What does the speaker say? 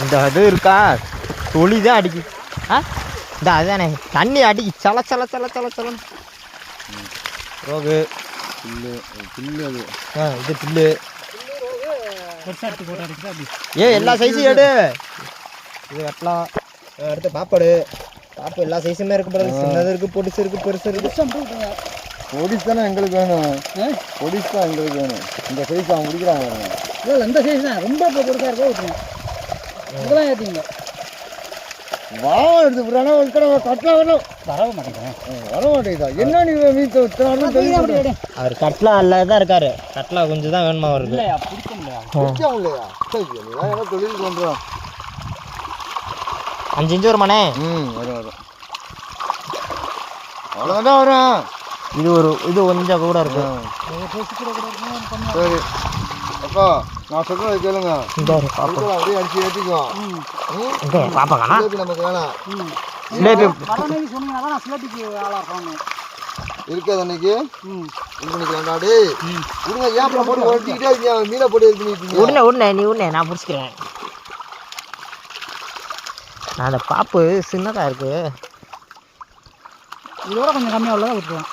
இந்த இது இருக்கா தொழி தான் அடிக்கு. இந்த அதுதானே தண்ணி அடிக்கு சல சல சல சல சலம். ரோகு புல்லு புல்லு அது இது புல்லு எல்லா சைஸும் எடு. இது வெட்டலாம். அடுத்து பாப்பாடு பாப்பு எல்லா சைஸுமே இருக்கு. பிறகு சின்னது இருக்கு, பொடிசு இருக்கு, பெருசு இருக்கு. பொடிசு தானே எங்களுக்கு வேணும். பொடிசு தான் எங்களுக்கு வேணும். இந்த சைஸ் அவன் முடிக்கிறாங்க. இல்லை இந்த சைஸ் தான் ரொம்ப பொடிசாக இருக்கா விட்டுருங்க. இதெல்லாம் ஏற்றிங்க வாழை எடுத்து விடுறானா ஒரு கடை கட்டலாம் வரணும். வர மாட்டேங்குதா என்ன நீ மீன் அவர் கட்லா அல்ல தான் இருக்காரு. கட்லா கொஞ்சம் தான் வேணுமா அவருக்கு. பிடிக்கும் இல்லையா தொழிலுக்கு வந்துடும். 5 இன்ச்சு வருமானே. வரும் வரும் அவ்வளோதான் வரும். இது ஒரு இது கொஞ்சம் கூட இருக்கு. சரி அப்பா நான் சொல்கிறத கேளுங்க. அப்படியே அடிச்சு ஏற்றிக்குவோம். பாப்பா காணா நமக்கு வேணாம். சிலேபி இருக்காது அன்னைக்கு. இது பண்ணிக்கலாம் டாடி. விடுங்க ஏன் போட்டு ஒட்டிக்கிட்டே இருக்கீங்க. மீனை போட்டு இருக்கீங்க. உடனே உடனே நீ உடனே நான் பிடிச்சிக்கிறேன். நான் அந்த பாப்பு சின்னதாக இருக்கு. இதோட கொஞ்சம் கம்மியாக உள்ளதாக விட்டுருவேன்.